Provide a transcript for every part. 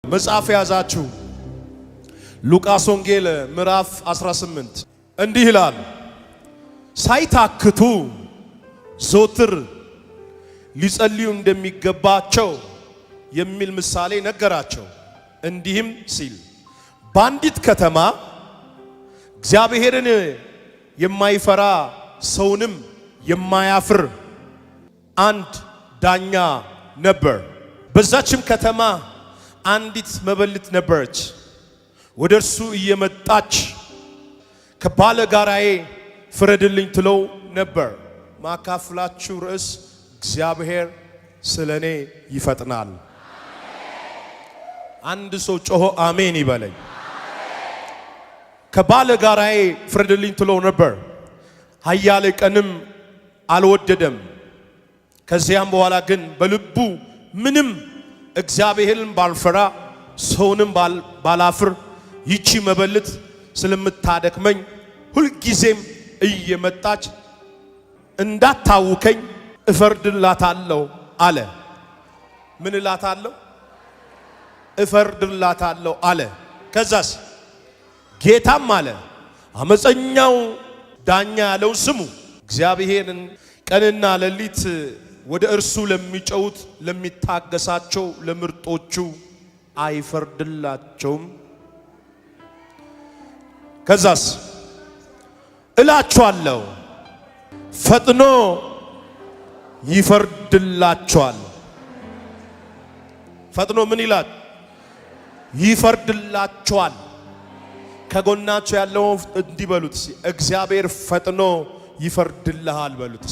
መጽሐፍ ያዛችሁ ሉቃስ ወንጌል ምዕራፍ 18 እንዲህ ይላል። ሳይታክቱ ዘወትር ሊጸልዩ እንደሚገባቸው የሚል ምሳሌ ነገራቸው። እንዲህም ሲል በአንዲት ከተማ እግዚአብሔርን የማይፈራ ሰውንም የማያፍር አንድ ዳኛ ነበር። በዛችም ከተማ አንዲት መበለት ነበረች። ወደ እርሱ እየመጣች ከባለጋራዬ ፍረድልኝ ትለው ነበር። ማካፍላችሁ ርዕስ እግዚአብሔር ስለኔ ይፈጥናል። አንድ ሰው ጮሆ አሜን ይበለኝ። ከባለጋራዬ ፍረድልኝ ትለው ነበር። ኃያል ቀንም አልወደደም። ከዚያም በኋላ ግን በልቡ ምንም እግዚአብሔርን ባልፈራ ሰውንም ባላፍር ይቺ መበለት ስለምታደክመኝ ሁልጊዜም እየመጣች እንዳታውከኝ እፈርድላታለሁ አለ። ምን እላታለሁ? እፈርድላታለሁ አለ። ከዛስ ጌታም አለ አመፀኛው ዳኛ ያለው ስሙ። እግዚአብሔርን ቀንና ሌሊት ወደ እርሱ ለሚጮሁት ለሚታገሳቸው ለምርጦቹ አይፈርድላቸውም? ከዛስ እላችኋለሁ ፈጥኖ ይፈርድላቸዋል። ፈጥኖ ምን ይላል? ይፈርድላቸዋል። ከጎናቸው ያለው እንዲህ በሉት፣ እግዚአብሔር ፈጥኖ ይፈርድልሃል በሉት።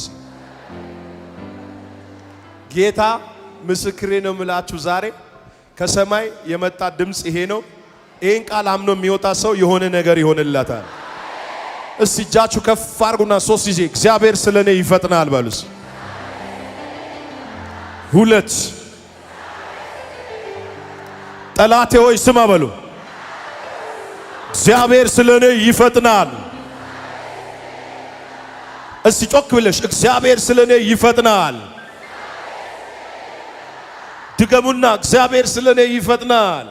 ጌታ ምስክሬ ነው የምላችሁ፣ ዛሬ ከሰማይ የመጣ ድምፅ ይሄ ነው። ይሄን ቃል አምኖ የሚወጣ ሰው የሆነ ነገር ይሆንላታል። እስቲ እጃችሁ ከፍ አድርጉና 3 ጊዜ እግዚአብሔር ስለኔ ይፈጥናል በሉስ። 2 ጠላቴ ሆይ ስማ በሉ፣ እግዚአብሔር ስለኔ ይፈጥናል። እስቲ ጮክ ብለሽ እግዚአብሔር ስለኔ ይፈጥናል። ድገሙና እግዚአብሔር ስለኔ ይፈጥናል።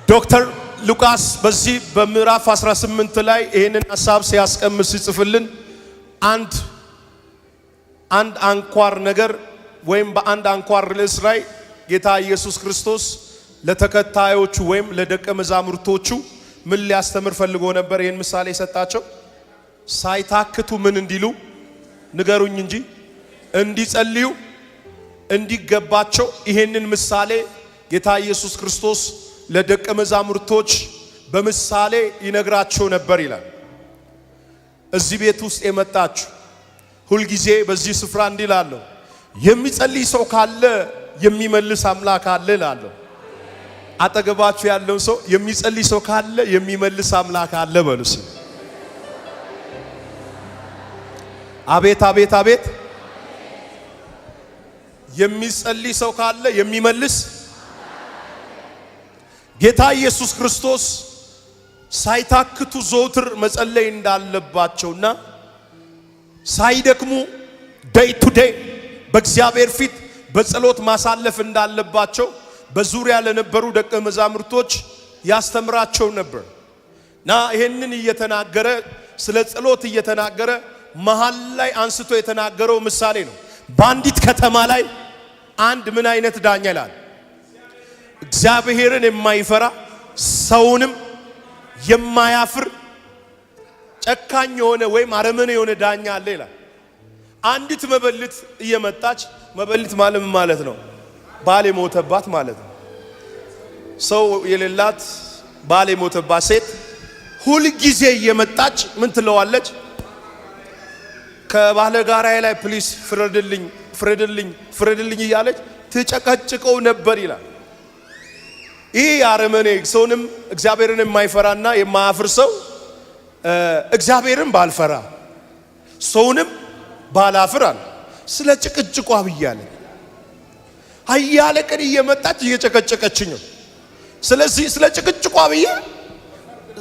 ዶክተር ሉቃስ በዚህ በምዕራፍ 18 ላይ ይሄንን ሐሳብ ሲያስቀምጥ ሲጽፍልን አንድ አንኳር ነገር ወይም በአንድ አንኳር ርዕስ ላይ ጌታ ኢየሱስ ክርስቶስ ለተከታዮቹ ወይም ለደቀ መዛሙርቶቹ ምን ሊያስተምር ፈልጎ ነበር? ይሄን ምሳሌ ሰጣቸው። ሳይታክቱ ምን እንዲሉ ንገሩኝ እንጂ እንዲጸልዩ እንዲገባቸው ይሄንን ምሳሌ ጌታ ኢየሱስ ክርስቶስ ለደቀ መዛሙርቶች በምሳሌ ይነግራቸው ነበር ይላል። እዚህ ቤት ውስጥ የመጣችሁ ሁልጊዜ በዚህ ስፍራ እንዲላለሁ የሚጸልይ ሰው ካለ የሚመልስ አምላክ አለ እላለሁ። አጠገባችሁ ያለው ሰው የሚጸልይ ሰው ካለ የሚመልስ አምላክ አለ በሉስ። አቤት አቤት አቤት! የሚጸልይ ሰው ካለ የሚመልስ ጌታ ኢየሱስ ክርስቶስ ሳይታክቱ ዘወትር መጸለይ እንዳለባቸውና ሳይደክሙ ዴይ ቱ ዴይ በእግዚአብሔር ፊት በጸሎት ማሳለፍ እንዳለባቸው በዙሪያ ለነበሩ ደቀ መዛሙርቶች ያስተምራቸው ነበር። እና ይሄንን እየተናገረ ስለ ጸሎት እየተናገረ መሃል ላይ አንስቶ የተናገረው ምሳሌ ነው። በአንዲት ከተማ ላይ አንድ ምን አይነት ዳኛ ይላል? እግዚአብሔርን የማይፈራ ሰውንም የማያፍር ጨካኝ የሆነ ወይም አረመኔ የሆነ ዳኛ አለ ይላል። አንዲት መበለት እየመጣች፣ መበለት ማለት ነው ባል የሞተባት ማለት ነው። ሰው የሌላት ባል የሞተባት ሴት ሁል ጊዜ እየመጣች ምን ትለዋለች? ከባለጋራዬ ላይ ፕሊስ ፍረድልኝ ፍረድልኝ ፍረድልኝ እያለች ትጨቀጭቀው ነበር ይላል። ይህ አረመኔ ሰውንም እግዚአብሔርን የማይፈራና የማያፍር ሰው እግዚአብሔርን ባልፈራ ሰውንም ባላፍር አለ። ስለ ጭቅጭቋ ብያለ ኃያል ቀን እየመጣች እየጨቀጨቀችኝ ነው። ስለዚህ ስለ ጭቅጭቋ ብዬ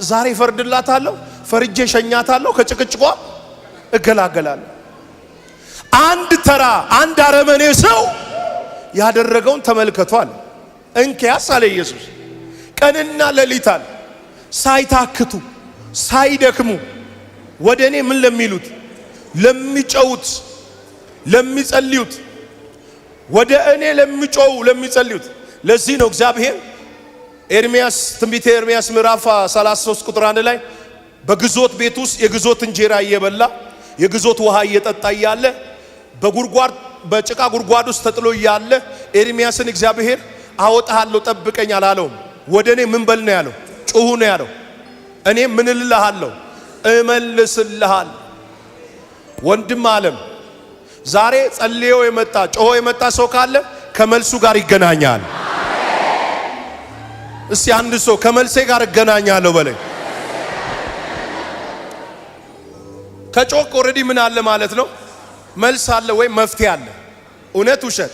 ዛሬ ፈርድላታለሁ፣ ፈርጄ ሸኛታለሁ፣ ከጭቅጭቋ እገላገላለሁ። አንድ ተራ አንድ አረመኔ ሰው ያደረገውን ተመልከቷል። እንኪያስ አለ ኢየሱስ ቀንና ሌሊት አለ ሳይታክቱ ሳይደክሙ ወደ እኔ ምን ለሚሉት ለሚጮውት ለሚጸልዩት ወደ እኔ ለሚጮው ለሚጸልዩት። ለዚህ ነው እግዚአብሔር ኤርሚያስ ትንቢተ ኤርሚያስ ምዕራፍ 33 ቁጥር 1 ላይ በግዞት ቤት ውስጥ የግዞት እንጀራ እየበላ የግዞት ውሃ እየጠጣ እያለ በጉርጓድ በጭቃ ጉርጓድ ውስጥ ተጥሎ እያለ ኤርሚያስን እግዚአብሔር አወጣሃለሁ ጠብቀኝ አላለውም። ወደ እኔ ምን በል ነው ያለው? ጩሁ ነው ያለው። እኔ ምን እልልሃለሁ? እመልስልሃል። ወንድም ዓለም ዛሬ ጸልዮ የመጣ ጮሆ የመጣ ሰው ካለ ከመልሱ ጋር ይገናኛል። እስቲ አንድ ሰው ከመልሴ ጋር እገናኛለሁ በለኝ። ከጮክ ኦሬዲ ምን አለ ማለት ነው? መልስ አለ ወይ መፍትሄ አለ? እውነት ውሸት?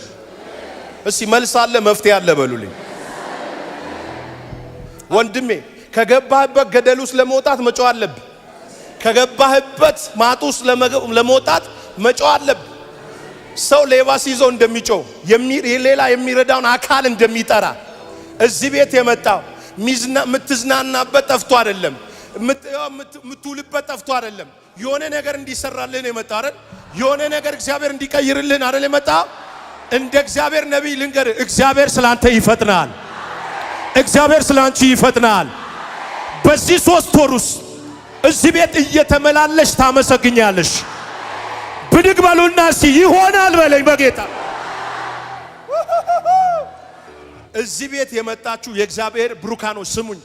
እስቲ መልስ አለ መፍትሄ አለ በሉልኝ። ወንድሜ ከገባህበት ገደል ውስጥ ለመውጣት መጮህ አለብህ። ከገባህበት ማጥ ውስጥ ለመውጣት መጮህ አለብህ። ሰው ሌባ ሲይዘው እንደሚጮህ ሌላ የሚረዳውን አካል እንደሚጠራ እዚህ ቤት የመጣው የምትዝናናበት ጠፍቶ አይደለም፣ የምትውልበት ጠፍቶ አይደለም። የሆነ ነገር እንዲሰራልህ ነው የመጣው አይደል? የሆነ ነገር እግዚአብሔር እንዲቀይርልህ አይደል የመጣው? እንደ እግዚአብሔር ነቢይ ልንገር፣ እግዚአብሔር ስላንተ ይፈጥናል። እግዚአብሔር ስላንቺ ይፈጥናል። በዚህ 3 ወር ውስጥ እዚህ ቤት እየተመላለሽ ታመሰግኛለሽ። ብድግ በሉና እስቲ ይሆናል በለኝ በጌታ። እዚህ ቤት የመጣችሁ የእግዚአብሔር ብሩካኖች ስሙኝ።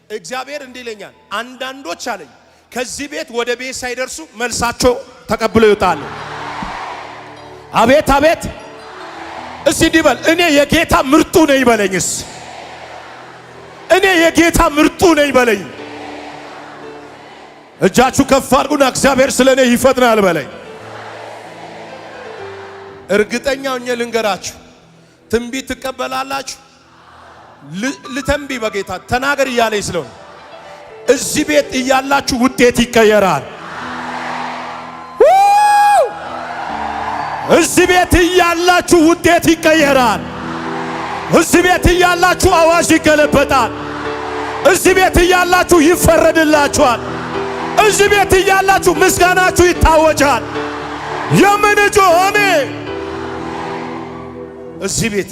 እግዚአብሔር እንዲህ ይለኛል፣ አንዳንዶች አለኝ ከዚህ ቤት ወደ ቤት ሳይደርሱ መልሳቸው ተቀብለው ይወጣሉ። አቤት አቤት! እስቲ እንዲህ በል፣ እኔ የጌታ ምርጡ ነኝ በለኝስ። እኔ የጌታ ምርጡ ነኝ በለኝ። እጃችሁ ከፍ አድርጉና እግዚአብሔር ስለኔ ይፈጥናል በለኝ። እርግጠኛ ሆኜ ልንገራችሁ፣ ትንቢት ትቀበላላችሁ። ልተንቢ በጌታ ተናገር እያለኝ ስለሆነ እዚህ ቤት እያላችሁ ውጤት ይቀየራል። እዚህ ቤት እያላችሁ ውጤት ይቀየራል። እዚህ ቤት እያላችሁ አዋጅ ይገለበጣል። እዚህ ቤት እያላችሁ ይፈረድላችኋል። እዚህ ቤት እያላችሁ ምስጋናችሁ ይታወጃል። የምንጆ አሜን። እዚህ ቤት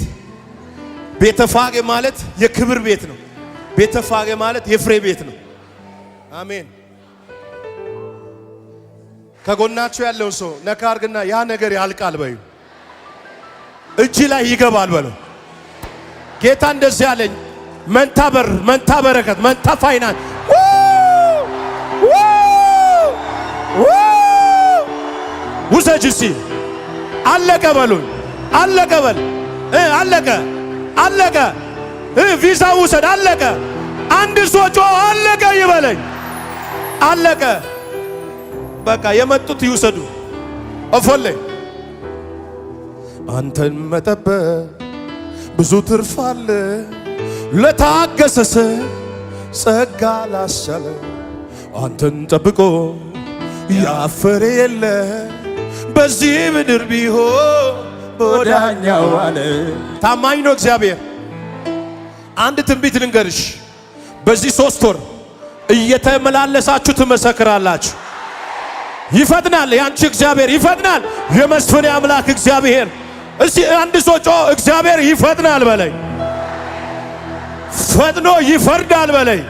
ቤተፋጌ ማለት የክብር ቤት ነው። ቤተፋጌ ማለት የፍሬ ቤት ነው። አሜን። ከጎናችሁ ያለው ሰው ነካ አርግና ያ ነገር ያልቃል በዩ፣ እጅ ላይ ይገባል በለው። ጌታ እንደዚህ ያለኝ መንታ በር፣ መንታ በረከት፣ መንታ ፋይናንስ ውሰጅ እስቲ። አለቀ በሉኝ። አለቀ በል። አለቀ አለቀ። ቪዛ ውሰድ። አለቀ። አንድ ሰው ጮ አለቀ ይበለኝ። አለቀ። በቃ የመጡት ይውሰዱ። እፎሌ አንተን መጠበቅ ብዙ ትርፍ አለ፣ ለታገሰሰ ጸጋ ላስቻለ አንተን ጠብቆ ያፈረ የለ በዚህ ምድር ቢሆን ወዳኛው አለ። ታማኝ ነው እግዚአብሔር። አንድ ትንቢት ልንገርሽ፣ በዚህ 3 ወር እየተመላለሳችሁ ትመሰክራላችሁ። ይፈጥናል። ያንቺ እግዚአብሔር ይፈጥናል። የመስፍን አምላክ እግዚአብሔር። እስቲ አንድ ሰው ጮ እግዚአብሔር ይፈጥናል በለኝ። ፈጥኖ ይፈርዳል በለኝ።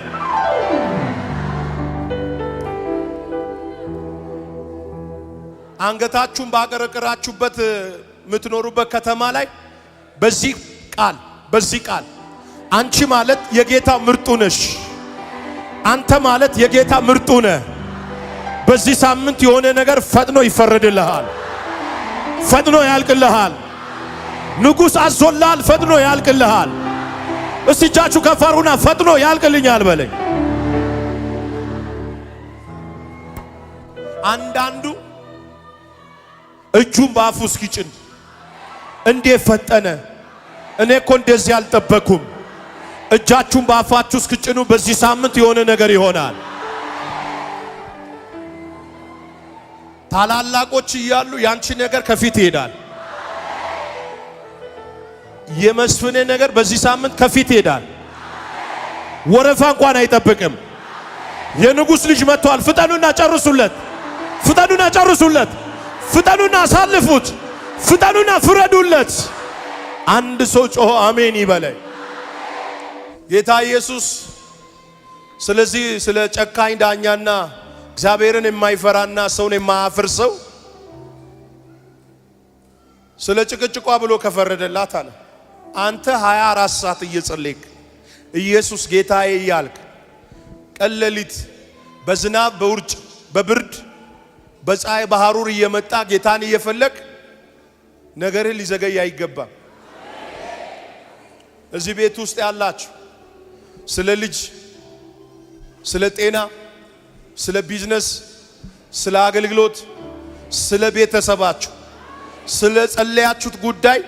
አንገታችሁን ባቀረቀራችሁበት የምትኖሩበት ከተማ ላይ በዚህ ቃል አንቺ ማለት የጌታ ምርጡ ነሽ። አንተ ማለት የጌታ ምርጡ ነህ። በዚህ ሳምንት የሆነ ነገር ፈጥኖ ይፈረድልሃል። ፈጥኖ ያልቅልሃል። ንጉሥ አዞላል። ፈጥኖ ያልቅልሃል። እስቲ እጃችሁ ከፍ አድርጉና ፈጥኖ ያልቅልኛል በለኝ። አንዳንዱ እጁን በአፉ እስኪጭን እንዴት ፈጠነ? እኔ እኮ እንደዚህ አልጠበኩም። እጃችሁን በአፋችሁ እስኪጭኑ በዚህ ሳምንት የሆነ ነገር ይሆናል። ታላላቆች እያሉ ያንቺ ነገር ከፊት ይሄዳል። የመስፍኔ ነገር በዚህ ሳምንት ከፊት ይሄዳል። ወረፋ እንኳን አይጠብቅም። የንጉሥ ልጅ መጥቷል። ፍጠኑና ጨርሱለት። ፍጠኑና ጨርሱለት። ፍጠኑና አሳልፉት። ፍጠኑና ፍረዱለት። አንድ ሰው ጮሆ አሜን ይበለኝ። ጌታ ኢየሱስ ስለዚህ ስለ ጨካኝ ዳኛና እግዚአብሔርን የማይፈራና ሰውን የማያፍር ሰው ስለ ጭቅጭቋ ብሎ ከፈረደላት አለ አንተ 24 ሰዓት እየጸለይክ ኢየሱስ ጌታዬ እያልክ ቀን ሌሊት በዝናብ በውርጭ በብርድ በፀሐይ በሐሩር እየመጣ ጌታን እየፈለክ ነገርህ ሊዘገይ አይገባም። እዚህ ቤት ውስጥ ያላችሁ ስለ ልጅ፣ ስለ ጤና፣ ስለ ቢዝነስ፣ ስለ አገልግሎት፣ ስለ ቤተሰባችሁ ስለ ጸለያችሁት ጉዳይ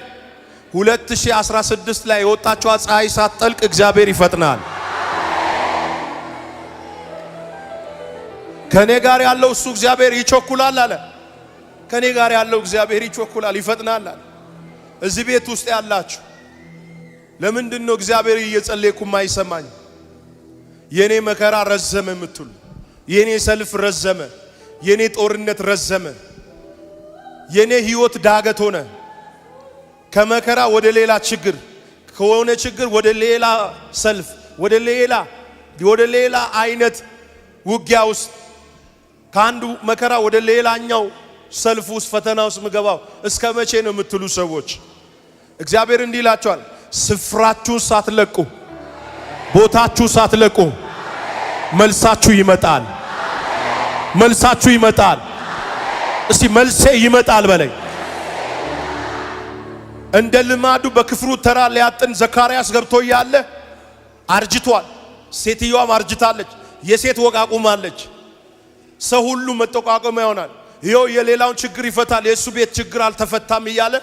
2016 ላይ የወጣችው ፀሐይ ሳትጠልቅ እግዚአብሔር ይፈጥናል። ከኔ ጋር ያለው እሱ እግዚአብሔር ይቾኩላል አለ። ከኔ ጋር ያለው እግዚአብሔር ይቾኩላል ይፈጥናል አለ። እዚህ ቤት ውስጥ ያላችሁ ለምንድነው እግዚአብሔር እየጸለይኩ ማይሰማኝ? የኔ መከራ ረዘመ የምትሉ፣ የኔ ሰልፍ ረዘመ፣ የኔ ጦርነት ረዘመ፣ የኔ ህይወት ዳገት ሆነ፣ ከመከራ ወደ ሌላ ችግር፣ ከሆነ ችግር ወደ ሌላ ሰልፍ፣ ወደ ሌላ አይነት ውጊያ ውስጥ፣ ከአንዱ መከራ ወደ ሌላኛው ሰልፍ ውስጥ ፈተና ውስጥ ምገባው እስከ መቼ ነው የምትሉ ሰዎች እግዚአብሔር እንዲህ ይላችኋል፣ ስፍራችሁ ሳትለቁ፣ ቦታችሁ ሳትለቁ መልሳችሁ ይመጣል። መልሳችሁ ይመጣል። እስቲ መልሴ ይመጣል በለኝ። እንደ ልማዱ በክፍሉ ተራ ሊያጥን ዘካርያስ ገብቶ ያለ አርጅቷል። ሴትዮዋም አርጅታለች። የሴት ወግ አቁማለች። ሰው ሁሉ መጠቋቋም ይሆናል። ይኸው የሌላውን ችግር ይፈታል፣ የሱ ቤት ችግር አልተፈታም እያለ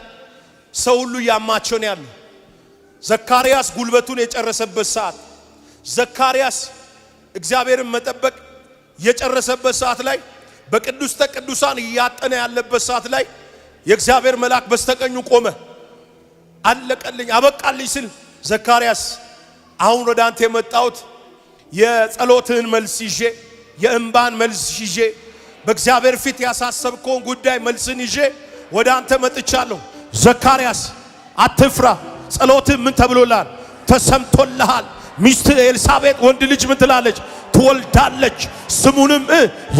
ሰው ሁሉ ያማቸው ነው ያለው። ዘካርያስ ጉልበቱን የጨረሰበት ሰዓት፣ ዘካርያስ እግዚአብሔርን መጠበቅ የጨረሰበት ሰዓት ላይ፣ በቅዱስተ ቅዱሳን እያጠነ ያለበት ሰዓት ላይ የእግዚአብሔር መልአክ በስተቀኙ ቆመ። አለቀልኝ አበቃልኝ ሲል ዘካርያስ አሁን ወደ አንተ የመጣሁት የጸሎትህን መልስ ይዤ፣ የእንባን መልስ ይዤ፣ በእግዚአብሔር ፊት ያሳሰብከውን ጉዳይ መልስን ይዤ ወደ አንተ መጥቻለሁ። ዘካርያስ አትፍራ፣ ጸሎትህ ምን ተብሎልሃል? ተሰምቶልሃል። ሚስት ኤልሳቤጥ ወንድ ልጅ ምን ትላለች? ትወልዳለች፣ ስሙንም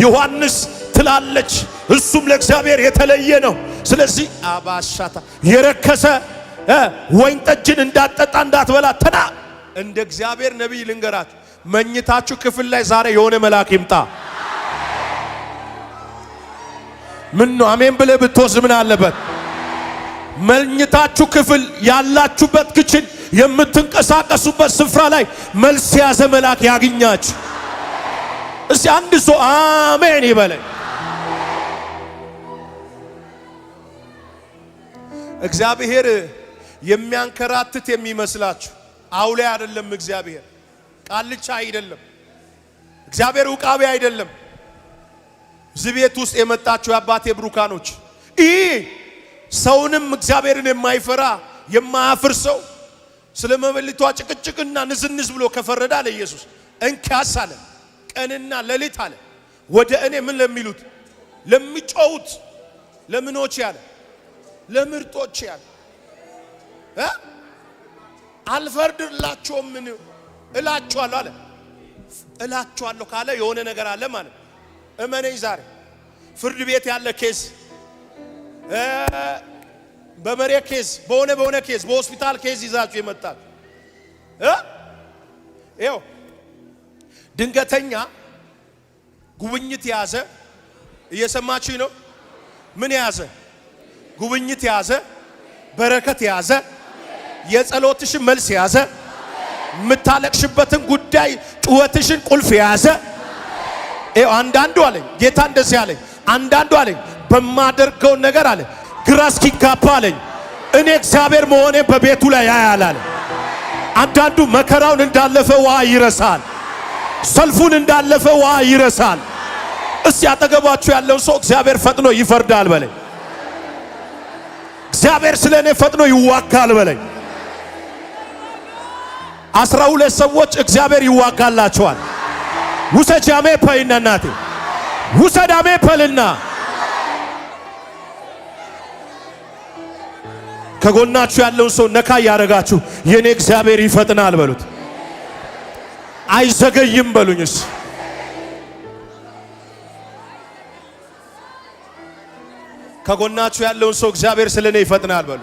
ዮሐንስ ትላለች። እሱም ለእግዚአብሔር የተለየ ነው። ስለዚህ አባሻታ የረከሰ ወይን ጠጅን እንዳትጠጣ እንዳትበላ ተና። እንደ እግዚአብሔር ነቢይ ልንገራችሁ፣ መኝታችሁ ክፍል ላይ ዛሬ የሆነ መልአክ ይምጣ። ምን ነው አሜን ብለህ ብትወስድ ምን አለበት? መኝታችሁ ክፍል ያላችሁበት ክችን የምትንቀሳቀሱበት ስፍራ ላይ መልስ ያዘ መልአክ ያግኛችሁ። እስቲ አንድ ሰው አሜን ይበለኝ። እግዚአብሔር የሚያንከራትት የሚመስላችሁ አውሌ አይደለም። እግዚአብሔር ቃልቻ አይደለም። እግዚአብሔር ውቃቢ አይደለም። እዚህ ቤት ውስጥ የመጣችሁ የአባቴ ብሩካኖች ይህ ሰውንም እግዚአብሔርን የማይፈራ የማያፍር ሰው ስለ መበለቷ ጭቅጭቅና ንዝንዝ ብሎ ከፈረደ አለ ኢየሱስ እንካስ አለ ቀንና ሌሊት አለ ወደ እኔ ምን ለሚሉት ለሚጮሁት ለምኖች ያለ ለምርጦች ያለ አልፈርድላችሁም ምን እላችኋለሁ አለ። እላችኋለሁ ካለ የሆነ ነገር አለ ማለት እመነኝ። ዛሬ ፍርድ ቤት ያለ ኬስ፣ በመሬት ኬስ፣ በሆነ ኬስ፣ በሆስፒታል ኬስ ይዛችሁ የመጣል ይኸው ድንገተኛ ጉብኝት ያዘ። እየሰማችሁኝ ነው? ምን ያዘ? ጉብኝት ያዘ፣ በረከት ያዘ፣ የጸሎትሽን መልስ ያዘ፣ የምታለቅሽበትን ጉዳይ ጩኸትሽን ቁልፍ ያዘ። አንዳንዱ አለኝ ጌታ እንደዚህ አለኝ፣ አንዳንዱ አለኝ በማደርገው ነገር አለ ግራ እስኪጋባ አለኝ እኔ እግዚአብሔር መሆኔ በቤቱ ላይ ያያል አለ። አንዳንዱ መከራውን እንዳለፈ ውሃ ይረሳል፣ ሰልፉን እንዳለፈ ውሃ ይረሳል። እስቲ አጠገባችሁ ያለው ሰው እግዚአብሔር ፈጥኖ ይፈርዳል በለኝ። እግዚአብሔር ስለኔ ፈጥኖ ይዋጋል በለኝ። 12 ሰዎች እግዚአብሔር ይዋጋላቸዋል። ውሰጅ አሜን በይና እናቴ ውሰድ አሜን በልና ከጎናችሁ ያለውን ሰው ነካ ያረጋችሁ የኔ እግዚአብሔር ይፈጥናል በሉት። አይዘገይም በሉኝስ። ከጎናችሁ ያለውን ሰው እግዚአብሔር ስለኔ ይፈጥናል በሉ።